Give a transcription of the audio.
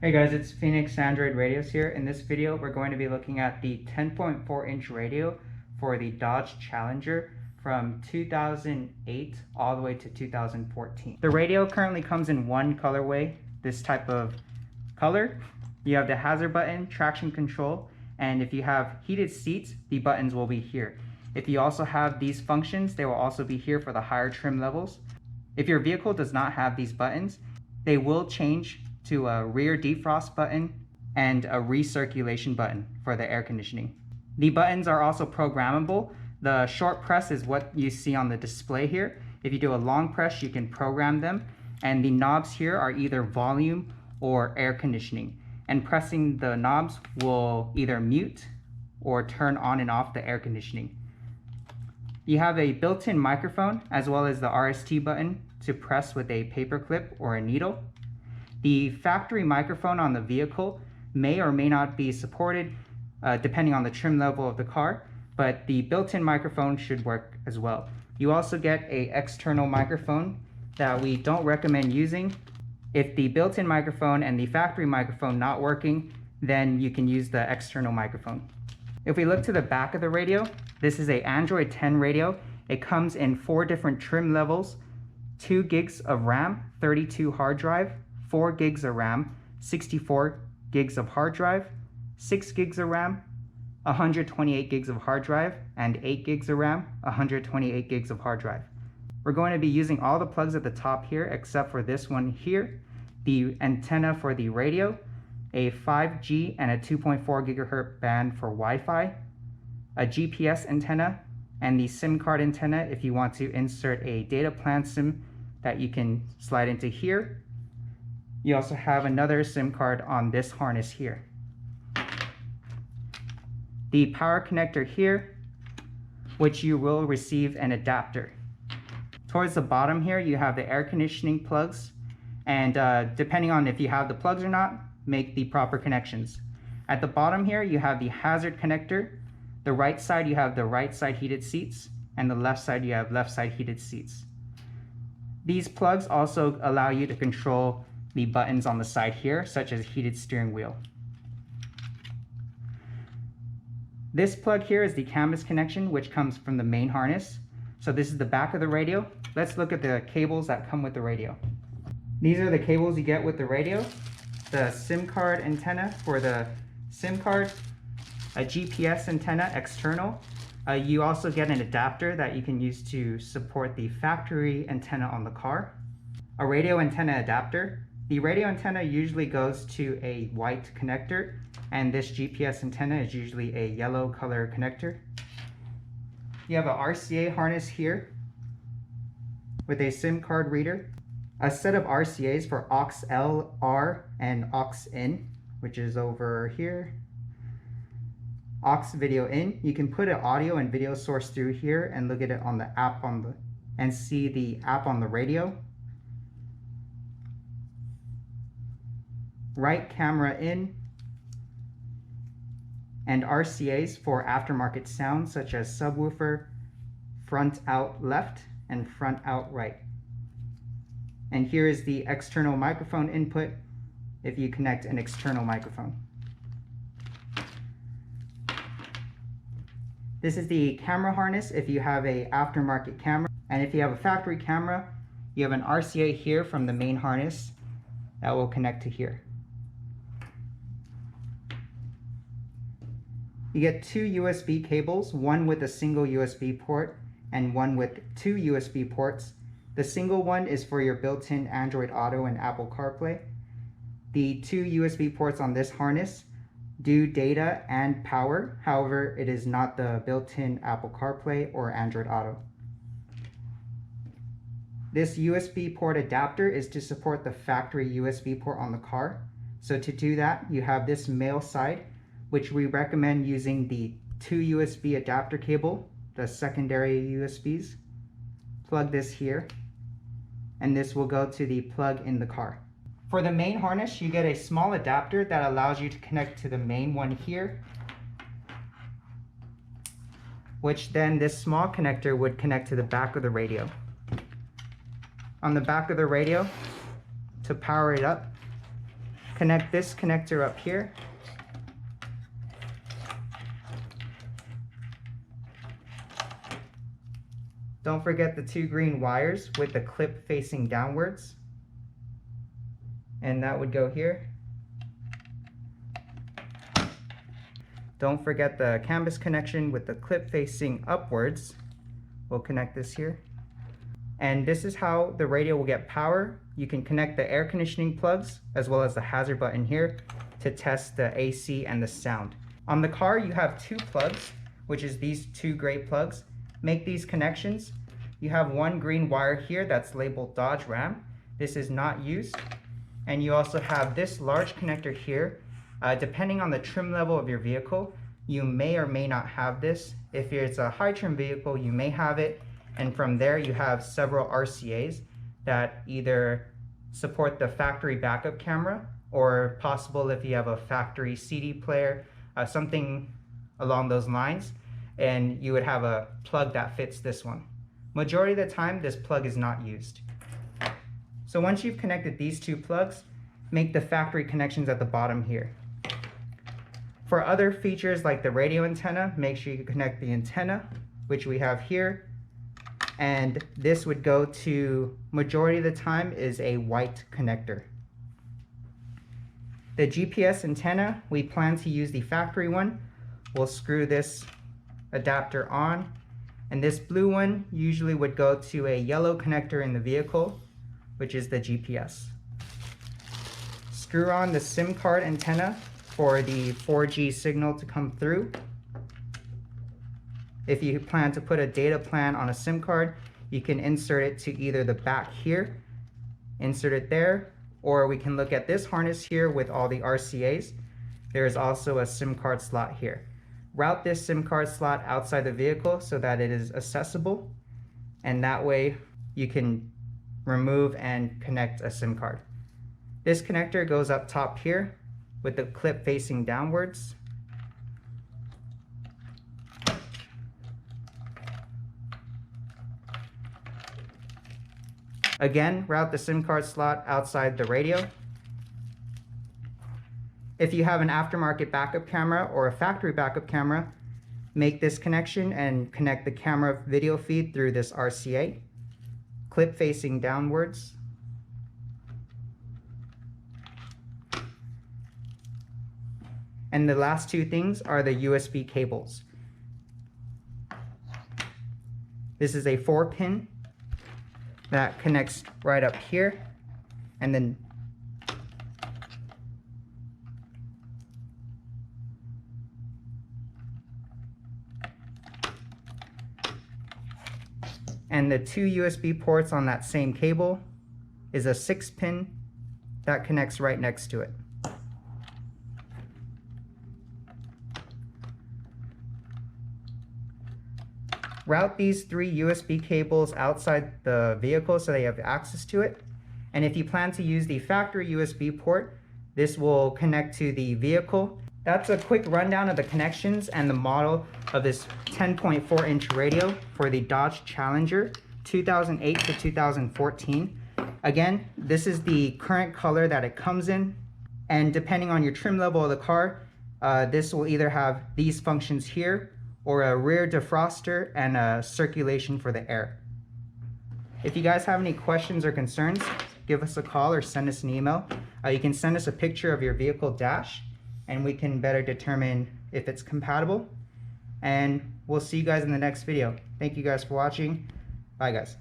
Hey guys, it's Phoenix Android Radios here. In this video, we're going to be looking at the 10.4-inch radio for the Dodge Challenger from 2008 all the way to 2014. The radio currently comes in one colorway, this type of color. You have the hazard button, traction control, and if you have heated seats, the buttons will be here. If you also have these functions, they will also be here for the higher trim levels. If your vehicle does not have these buttons, they will change to a rear defrost button and a recirculation button for the air conditioning. The buttons are also programmable. The short press is what you see on the display here. If you do a long press, you can program them, and the knobs here are either volume or air conditioning, and pressing the knobs will either mute or turn on and off the air conditioning. You have a built-in microphone as well as the RST button to press with a paper clip or a needle. The factory microphone on the vehicle may or may not be supported depending on the trim level of the car, but the built-in microphone should work as well. You also get an external microphone that we don't recommend using. If the built-in microphone and the factory microphone not working, then you can use the external microphone. If we look to the back of the radio, this is an Android 10 radio. It comes in 4 different trim levels: 2 gigs of RAM, 32 hard drive, 4 gigs of RAM, 64 gigs of hard drive, 6 gigs of RAM, 128 gigs of hard drive, and 8 gigs of RAM, 128 gigs of hard drive. We're going to be using all the plugs at the top here except for this one here, the antenna for the radio, a 5G and a 2.4 gigahertz band for Wi-Fi, a GPS antenna, and the SIM card antenna if you want to insert a data plan SIM that you can slide into here. You also have another SIM card on this harness here. The power connector here, which you will receive an adapter. Towards the bottom here, you have the air conditioning plugs, and depending on if you have the plugs or not, make the proper connections. At the bottom here, you have the hazard connector. The right side, you have the right side heated seats, and the left side, you have left side heated seats. These plugs also allow you to control the buttons on the side here, such as heated steering wheel. This plug here is the canvas connection, which comes from the main harness. So this is the back of the radio. Let's look at the cables that come with the radio. These are the cables you get with the radio: the SIM card antenna for the SIM card, a GPS antenna external. You also get an adapter that you can use to support the factory antenna on the car, a radio antenna adapter. The radio antenna usually goes to a white connector, and this GPS antenna is usually a yellow color connector. You have a RCA harness here with a SIM card reader, a set of RCAs for AUX LR and AUX in, which is over here. AUX video in. You can put an audio and video source through here and look at it on the app and see the app on the radio. Right camera in, and RCAs for aftermarket sounds such as subwoofer, front out left, and front out right. And here is the external microphone input if you connect an external microphone. This is the camera harness if you have an aftermarket camera, and if you have a factory camera, you have an RCA here from the main harness that will connect to here. You get 2 USB cables, one with a single USB port and one with 2 USB ports. The single one is for your built-in Android Auto and Apple CarPlay. The 2 USB ports on this harness do data and power, however, it is not the built-in Apple CarPlay or Android Auto. This USB port adapter is to support the factory USB port on the car. So to do that, you have this male side, which we recommend using the 2 USB adapter cable, the secondary USBs. Plug this here, and this will go to the plug in the car. For the main harness, you get a small adapter that allows you to connect to the main one here, which then this small connector would connect to the back of the radio. On the back of the radio, to power it up, connect this connector up here. Don't forget the 2 green wires with the clip facing downwards. And that would go here. Don't forget the canvas connection with the clip facing upwards. We'll connect this here. And this is how the radio will get power. You can connect the air conditioning plugs as well as the hazard button here to test the AC and the sound. On the car you have 2 plugs, which is these 2 gray plugs. Make these connections. You have 1 green wire here that's labeled Dodge Ram. This is not used. And you also have this large connector here. Depending on the trim level of your vehicle, you may or may not have this. If it's a high trim vehicle, you may have it. And from there, you have several RCAs that either support the factory backup camera, or possible if you have a factory CD player, something along those lines, and you would have a plug that fits this one. Majority of the time, this plug is not used. So once you've connected these 2 plugs, make the factory connections at the bottom here. For other features like the radio antenna, make sure you connect the antenna, which we have here. And this would go to, majority of the time, is a white connector. The GPS antenna, we plan to use the factory one. We'll screw this adapter on. And this blue one usually would go to a yellow connector in the vehicle, which is the GPS. Screw on the SIM card antenna for the 4G signal to come through. If you plan to put a data plan on a SIM card, you can insert it to either the back here, insert it there, or we can look at this harness here with all the RCAs. There is also a SIM card slot here. Route this SIM card slot outside the vehicle so that it is accessible, and that way you can remove and connect a SIM card. This connector goes up top here with the clip facing downwards. Again, route the SIM card slot outside the radio. If you have an aftermarket backup camera or a factory backup camera, make this connection and connect the camera video feed through this RCA. Clip facing downwards. And the last 2 things are the USB cables. This is a 4-pin that connects right up here, and then the 2 USB ports on that same cable is a 6-pin that connects right next to it. Route these 3 USB cables outside the vehicle so they have access to it. And if you plan to use the factory USB port, this will connect to the vehicle. That's a quick rundown of the connections and the model of this 10.4-inch radio for the Dodge Challenger 2008 to 2014. Again, this is the current color that it comes in, and depending on your trim level of the car, this will either have these functions here or a rear defroster and a circulation for the air. If you guys have any questions or concerns, give us a call or send us an email. You can send us a picture of your vehicle dash and we can better determine if it's compatible. And we'll see you guys in the next video. Thank you guys for watching. Bye guys.